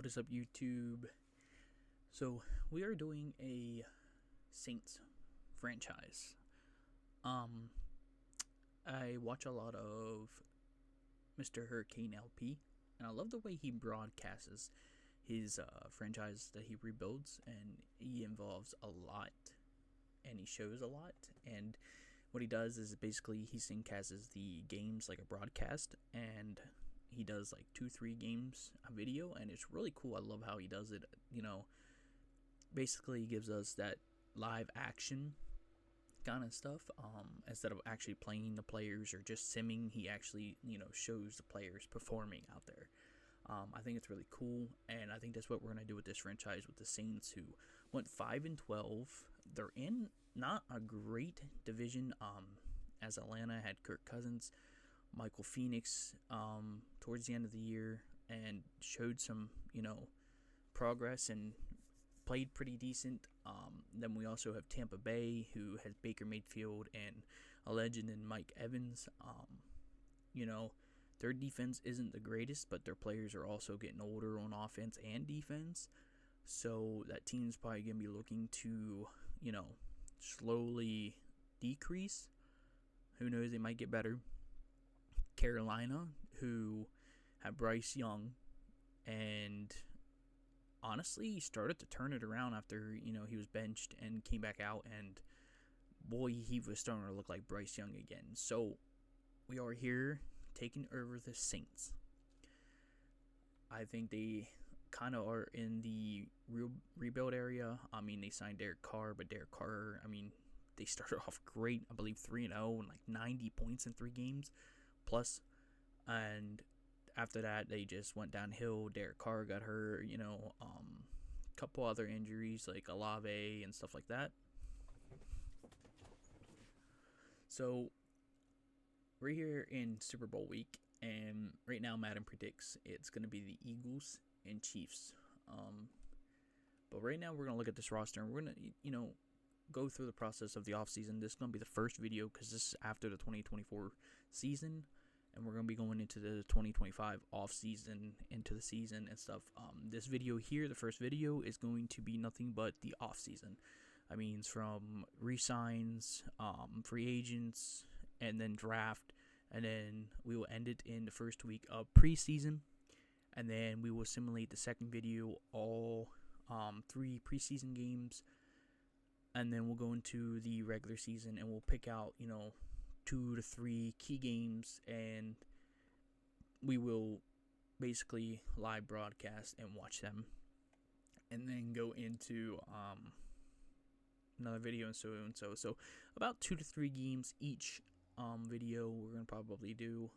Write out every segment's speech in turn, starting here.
What is up, YouTube? So we are doing a Saints franchise. Um, I watch a lot of Mr. Hurricane LP, and I love the way he broadcasts his franchise that he rebuilds, and he involves a lot, and he shows a lot. And what he does is basically he syncasts the games like a broadcast, and he does like 2-3 games a video, and it's really cool. I love how he does it. Basically he gives us that live action kind of stuff. Instead of actually playing the players or just simming, he actually shows the players performing out there. I think it's really cool, and I think that's what we're gonna do with this franchise with the Saints, who went 5-12. They're in not a great division. As Atlanta had Kirk Cousins, Michael Phoenix towards the end of the year, and showed some progress and played pretty decent. Then we also have Tampa Bay, who has Baker Mayfield and a legend in Mike Evans. Their defense isn't the greatest, but their players are also getting older on offense and defense. So that team's probably going to be looking to, slowly decrease. Who knows? They might get better. Carolina, who had Bryce Young, and honestly, he started to turn it around after, he was benched and came back out, and boy, he was starting to look like Bryce Young again. So we are here taking over the Saints. I think they kind of are in the rebuild area. I mean, they signed Derek Carr, but Derek Carr, they started off great. I believe 3-0 and like 90 points in 3 games plus. And after that, they just went downhill. Derek Carr got hurt, couple other injuries like Olave and stuff like that. So we're here in Super Bowl week, and right now Madden predicts it's going to be the Eagles and Chiefs. But right now we're going to look at this roster, and we're going to, go through the process of the offseason. This is going to be the first video because this is after the 2024 season, and we're going to be going into the 2025 offseason, into the season and stuff. This video here, the first video, is going to be nothing but the offseason. I mean, it's from re-signs, free agents, and then draft, and then we will end it in the first week of preseason, and then we will simulate the second video, all 3 preseason games, and then we'll go into the regular season, and we'll pick out 2 to 3 key games, and we will basically live broadcast and watch them, and then go into another video, and so about 2 to 3 games each video we're gonna probably do.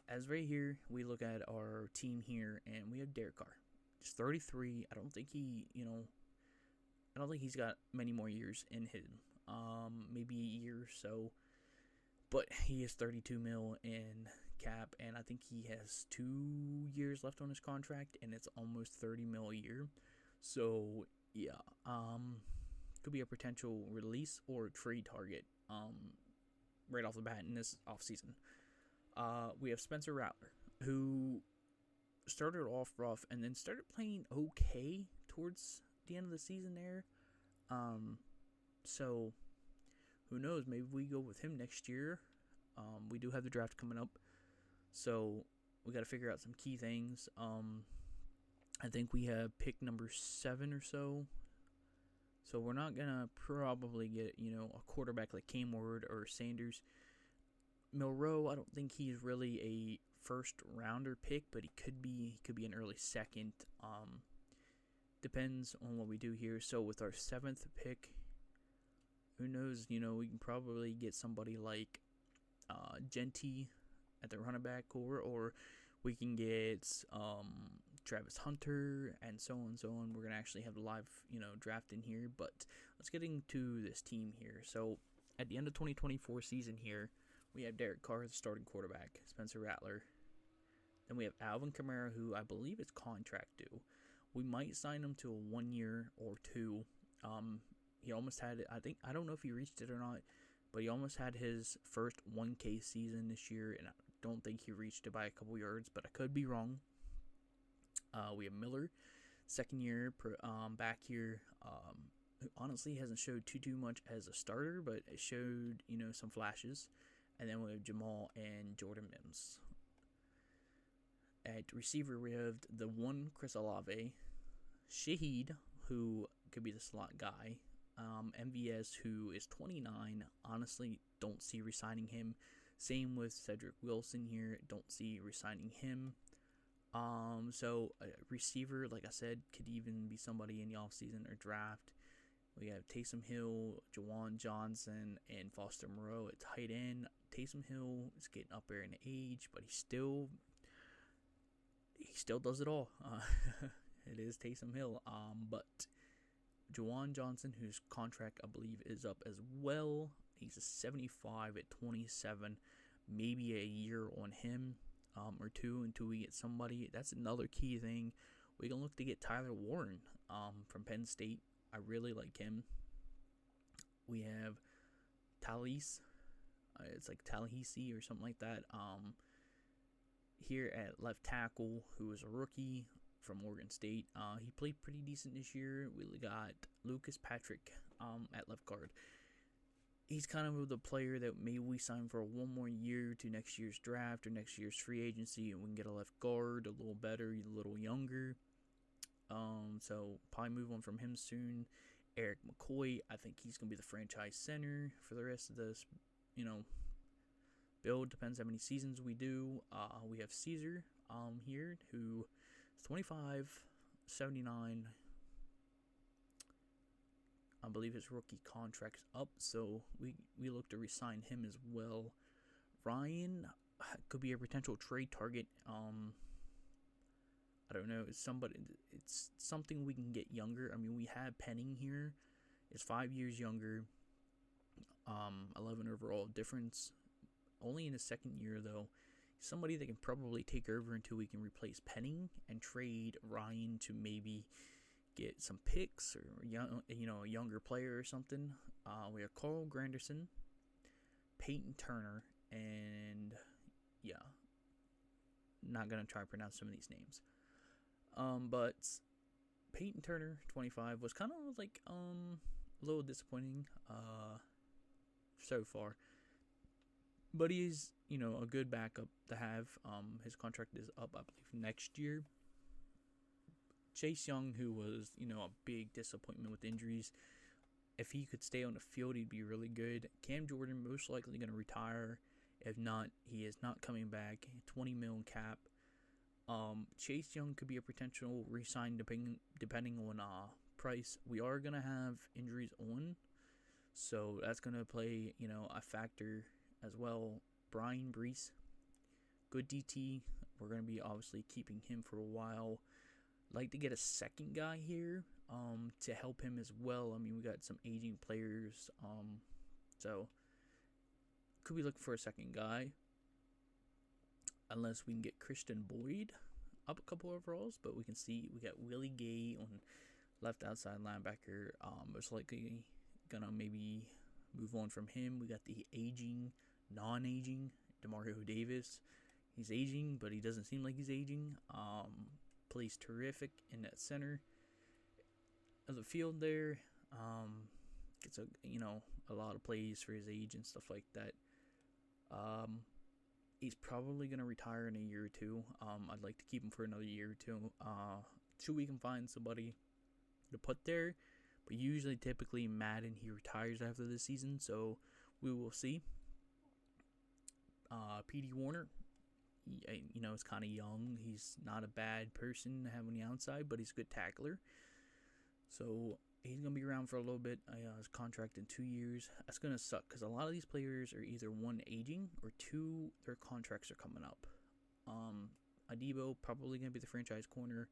As right here, we look at our team here, and we have Derek Carr. He's 33. I don't think he's got many more years in him. Maybe a year or so. But he is 32 mil in cap, and I think he has 2 years left on his contract, and it's almost 30 mil a year. So yeah, could be a potential release or trade target. Right off the bat in this offseason. We have Spencer Rattler, who started off rough and then started playing okay towards the end of the season there. So who knows? Maybe we go with him next year. We do have the draft coming up, so we got to figure out some key things. I think we have pick number 7 or so. So we're not gonna probably get a quarterback like Cam Ward or Sanders. Milroe, I don't think he's really a first rounder pick, but he could be an early second. Depends on what we do here. So with our 7th pick, who knows? We can probably get somebody like Genty at the running back core, or we can get Travis Hunter, and so on and so on. We're going to actually have the live, draft in here, but let's get into this team here. So at the end of 2024 season here, we have Derek Carr, the starting quarterback, Spencer Rattler. Then we have Alvin Kamara, who I believe is contract due. We might sign him to a 1 year or 2. He almost had it. I don't know if he reached it or not, but he almost had his first 1K season this year, and I don't think he reached it by a couple yards, but I could be wrong. We have Miller, second year back here. Who honestly hasn't showed too much as a starter, but it showed some flashes. And then we have Jamal and Jordan Mims. At receiver, we have the one Chris Olave, Shaheed, who could be the slot guy, MVS, who is 29. Honestly, don't see resigning him. Same with Cedric Wilson here. Don't see resigning him. So a receiver, like I said, could even be somebody in the offseason or draft. We have Taysom Hill, Jawan Johnson, and Foster Moreau at tight end. Taysom Hill is getting up there in age, but he still does it all. It is Taysom Hill. But Jawan Johnson, whose contract I believe is up as well, he's a 75 at 27. Maybe a year on him, or two, until we get somebody. That's another key thing. We can look to get Tyler Warren, from Penn State. I really like him. We have Talise. It's like Tallahassee or something like that. Here at left tackle, who is a rookie from Oregon State. He played pretty decent this year. We got Lucas Patrick at left guard. He's kind of the player that maybe we sign for one more year to next year's draft or next year's free agency, and we can get a left guard a little better, a little younger. So probably move on from him soon. Eric McCoy, I think he's going to be the franchise center for the rest of this, build. Depends how many seasons we do. We have Caesar here, who is 25, 79. I believe his rookie contract's up, so we look to re-sign him as well. Ryan could be a potential trade target. I don't know. It's something we can get younger. I mean, we have Penning here. It's 5 years younger. 11 overall difference. Only in his second year, though. Somebody that can probably take over until we can replace Penning and trade Ryan to maybe get some picks or a younger player or something. We have Carl Granderson, Peyton Turner, and not gonna try to pronounce some of these names. But Peyton Turner, 25, was kind of like a little disappointing so far. But he's, a good backup to have. His contract is up, I believe, next year. Chase Young, who was, a big disappointment with injuries. If he could stay on the field, he'd be really good. Cam Jordan, most likely going to retire. If not, he is not coming back. 20 million cap. Chase Young could be a potential re-sign depending on price. We are going to have injuries on, so that's going to play, a factor as well. Brian Brees, good DT. We're going to be obviously keeping him for a while. Like to get a second guy here to help him as well. I mean, we got some aging players, so could be looking for a second guy. Unless we can get Christian Boyd up a couple overalls, but we can see we got Willie Gay on left outside linebacker. Most likely gonna maybe move on from him. We got the non-aging DeMario Davis. He's aging, but he doesn't seem like he's aging. Plays terrific in that center of the field there. Gets a lot of plays for his age and stuff like that. He's probably going to retire in a year or two. I'd like to keep him for another year or two. Till we can find somebody to put there. But usually, typically, Madden, he retires after the season. So, we will see. P.D. Warner, is kind of young. He's not a bad person to have on the outside, but he's a good tackler. So, he's going to be around for a little bit. His contract in 2 years. That's going to suck because a lot of these players are either one, aging, or two, their contracts are coming up. Adebo, probably going to be the franchise corner.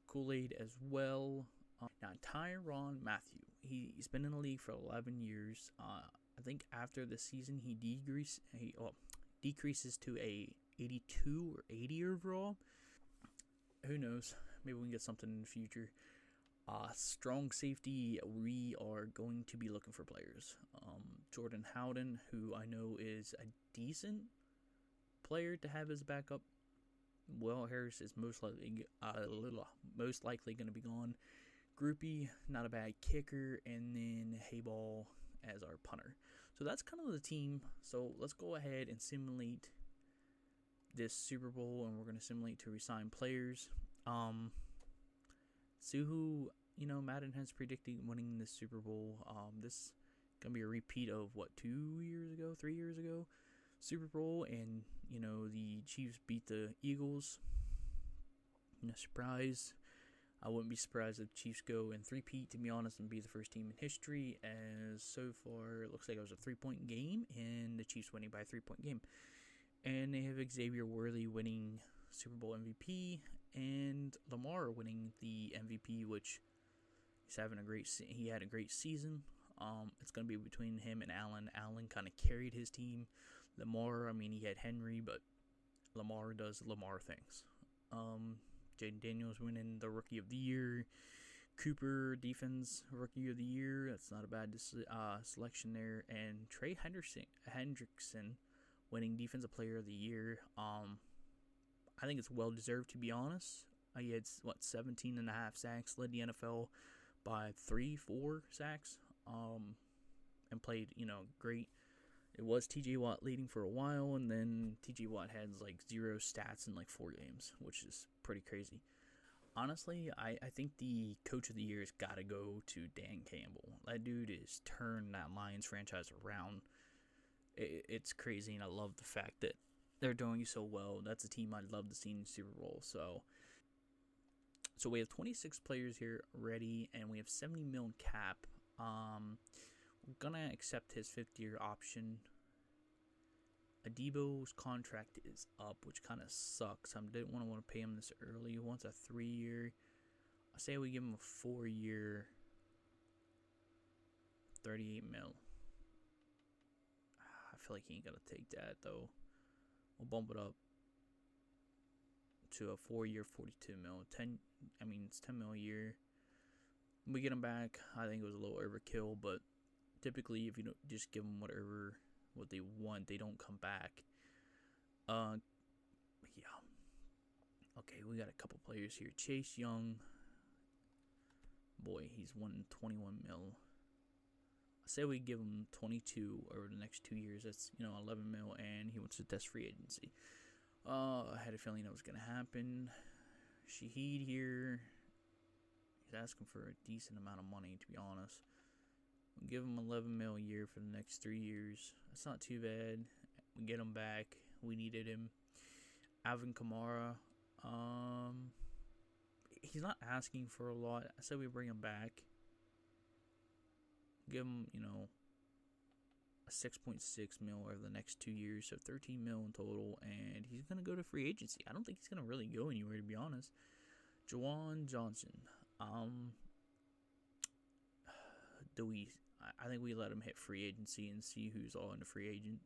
Kool-Aid as well. Now, Tyrann Mathieu. He's been in the league for 11 years. I think after the season, he decreases to a 82 or 80 overall. Who knows? Maybe we can get something in the future. Strong safety, we are going to be looking for players. Jordan Howden, who I know is a decent player to have as backup. Will Harris is most likely going to be gone. Groupie, not a bad kicker, and then Hayball as our punter. So that's kind of the team. So let's go ahead and simulate this Super Bowl, and we're going to simulate to resign players. See who Madden has predicted winning this Super Bowl. This gonna be a repeat of what 2 years ago, 3 years ago, Super Bowl, and the Chiefs beat the Eagles. Surprise. I wouldn't be surprised if Chiefs go and three-peat, to be honest, and be the first team in history. As so far, it looks like it was a 3-point game, and the Chiefs winning by a 3-point game. And they have Xavier Worthy winning Super Bowl MVP, and Lamar winning the MVP, which he had a great season. It's going to be between him and Allen. Allen kind of carried his team. Lamar, he had Henry, but Lamar does Lamar things. Jaden Daniels winning the Rookie of the Year. Cooper, Defense Rookie of the Year. That's not a bad selection there. And Trey Hendrickson winning Defensive Player of the Year. I think it's well deserved, to be honest. He had 17 and a half sacks, led the NFL by 3-4 sacks, and played great. It was TJ Watt leading for a while, and then TJ Watt had 0 stats in 4 games, which is pretty crazy. Honestly, I think the Coach of the Year has got to go to Dan Campbell. That dude has turned that Lions franchise around. It's crazy, and I love the fact that they're doing so well. That's a team I'd love to see in the Super Bowl. So we have 26 players here ready, and we have $70 million cap. We're gonna accept his 5th-year option. Adebo's contract is up, which kind of sucks. I didn't want to pay him this early. He wants a 3-year. I say we give him a 4-year, $38 million. I feel like he ain't gonna take that though. We'll bump it up to a 4-year, $42 million. It's $10 million a year. We get him back. I think it was a little overkill, but typically, if you don't just give them what they want, they don't come back. Yeah. Okay, we got a couple players here. Chase Young. Boy, he's won $21 million. I say we give him 22 over the next 2 years. That's $11 million, and he wants to test free agency. I had a feeling that was gonna happen. Shaheed here. He's asking for a decent amount of money, to be honest. We'll give him $11 million a year for the next 3 years. That's not too bad. We get him back. We needed him. Alvin Kamara. He's not asking for a lot. I said we bring him back. Give him, a 6.6 mil over the next 2 years, so 13 mil in total, and he's gonna go to free agency. I don't think he's gonna really go anywhere, to be honest. Juwan Johnson. I think we let him hit free agency and see who's all in the free agent.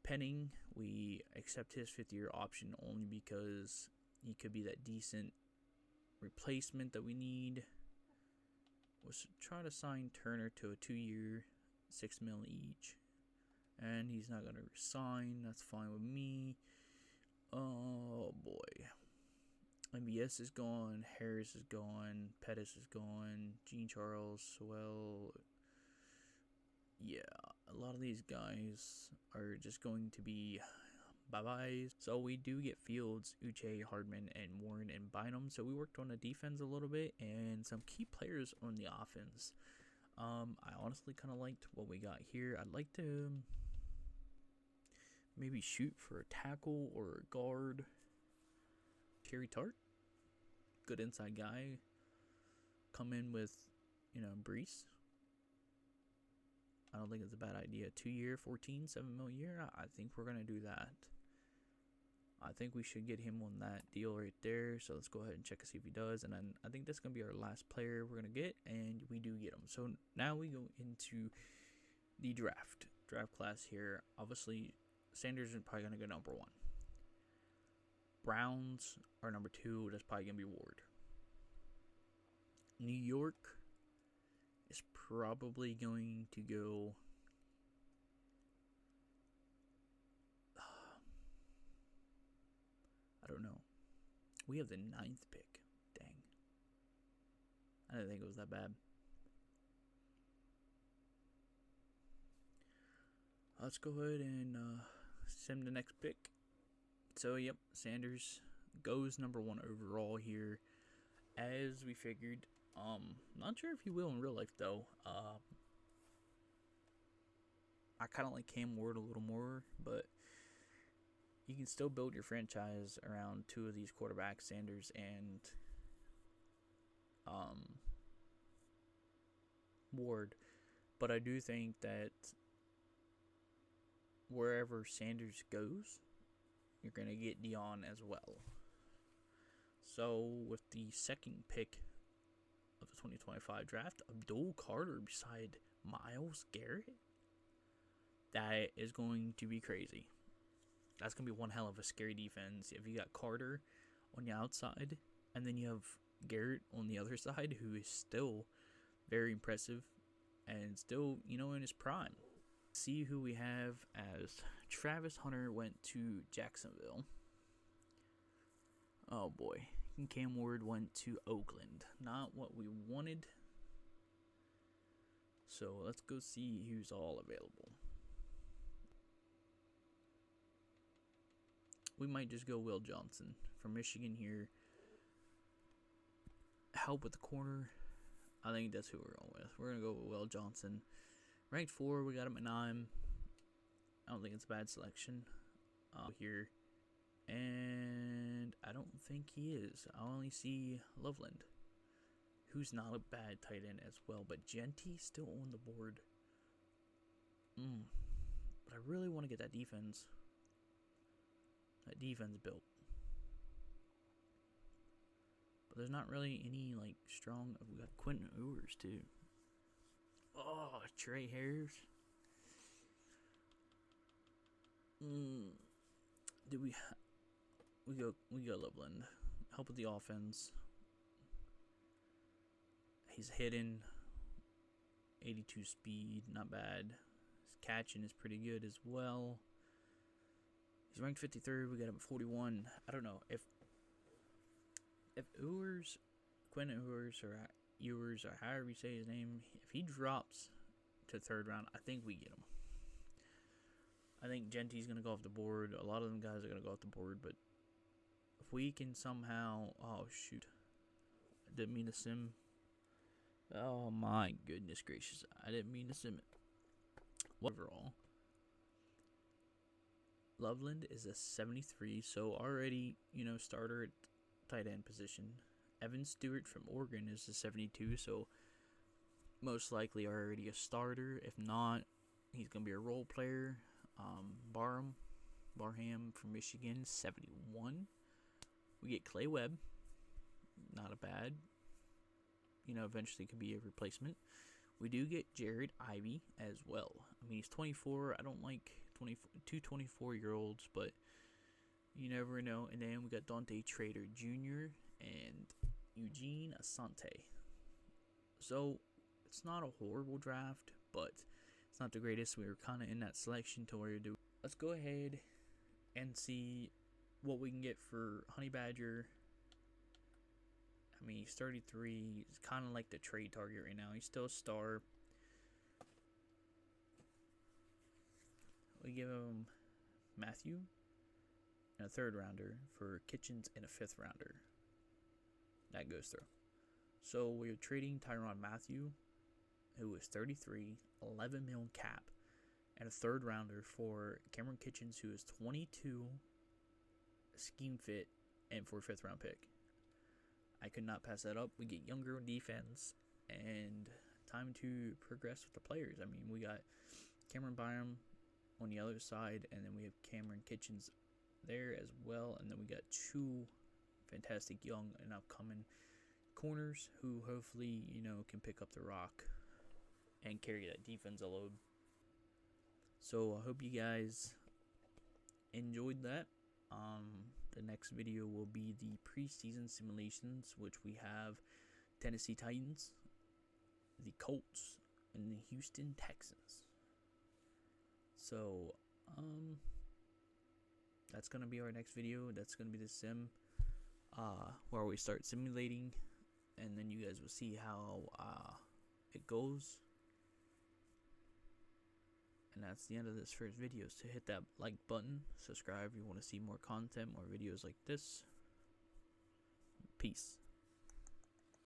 Penning, we accept his 5th-year option only because he could be that decent replacement that we need. We'll try to sign Turner to a 2-year, $6 million each. And he's not going to resign. That's fine with me. Oh, boy. MBS is gone. Harris is gone. Pettis is gone. Gene Charles, Sewell. Yeah, a lot of these guys are just going to be bye-byes. So we do get Fields, Uche, Hardman, and Warren and Bynum. So we worked on the defense a little bit and some key players on the offense. I honestly kind of liked what we got here. I'd like to maybe shoot for a tackle or a guard. Terry Tart, good inside guy. Come in with, Brees. I don't think it's a bad idea. 2-year, $7 million a year. I think we're going to do that. I think we should get him on that deal right there. So let's go ahead and check and see if he does. And then I think that's going to be our last player we're going to get. And we do get him. So now we go into the draft class here. Obviously, Sanders is probably going to go number 1. Browns are number 2. That's probably going to be Ward. New York is probably going to go. I don't know. We have the 9th pick. Dang. I didn't think it was that bad. Let's go ahead and sim the next pick. So, yep, Sanders goes number 1 overall here, as we figured. Not sure if he will in real life, though. I kind of like Cam Ward a little more, but you can still build your franchise around 2 of these quarterbacks, Sanders and Ward. But I do think that wherever Sanders goes, you're going to get Dion as well. So with the 2nd pick of the 2025 draft, Abdul Carter beside Myles Garrett, that is going to be crazy. That's going to be one hell of a scary defense. If you got Carter on the outside, and then you have Garrett on the other side, who is still very impressive and still, in his prime. See who we have as Travis Hunter went to Jacksonville. Oh boy. Cam Ward went to Oakland. Not what we wanted. So let's go see who's all available. We might just go Will Johnson from Michigan here. Help with the corner. I think that's who we're going with. We're going to go with Will Johnson. Ranked 4, we got him at 9. I don't think it's a bad selection here. And I don't think he is. I only see Loveland, who's not a bad tight end as well. But Genty's still on the board. But I really want to get that defense. That defense built. But there's not really any, strong... We got Quentin Ewers, too. Oh, Trey Harris. Do we go Loveland. Help with the offense. He's hidden. 82 speed, not bad. His catching is pretty good as well. He's ranked 53rd. We got him at 41. I don't know if Quentin Ewers or however you say his name, if he drops to 3rd round, I think we get him. I think Genty's going to go off the board. A lot of them guys are going to go off the board, but if we can somehow... Oh, shoot. I didn't mean to sim. Oh, my goodness gracious. I didn't mean to sim it. Overall, Loveland is a 73, so already, starter at tight end position. Evan Stewart from Oregon is a 72, so most likely already a starter. If not, he's going to be a role player. Barham from Michigan, 71. We get Clay Webb. Not a bad. Eventually could be a replacement. We do get Jared Ivey as well. I mean, he's 24. I don't like 24-year-olds, but you never know. And then we got Dante Trader Jr. and Eugene Asante. So, it's not a horrible draft, but it's not the greatest. We were kind of in that selection to where do. Let's go ahead and see what we can get for Honey Badger. I mean, he's 33. He's kind of like the trade target right now. He's still a star. We give him Matthew and a 3rd rounder for Kitchens and a 5th rounder. That goes through. So we're trading Tyrann Mathieu, who is 33, 11 million cap, and a 3rd rounder for Cameron Kitchens, who is 22, scheme fit, and for a 5th round pick. I could not pass that up. We get younger on defense and time to progress with the players. I mean, we got Cameron Byram on the other side, and then we have Cameron Kitchens there as well. And then we got 2 fantastic young and upcoming corners who hopefully, can pick up the rock and carry that defense a load. So I hope you guys enjoyed that. The next video will be the preseason simulations, which we have Tennessee Titans, the Colts, and the Houston Texans. So, that's going to be our next video. That's going to be the sim. where we start simulating, and then you guys will see how it goes. And that's the end of this first video. So hit that like button, subscribe if you want to see more content, more videos like this. Peace.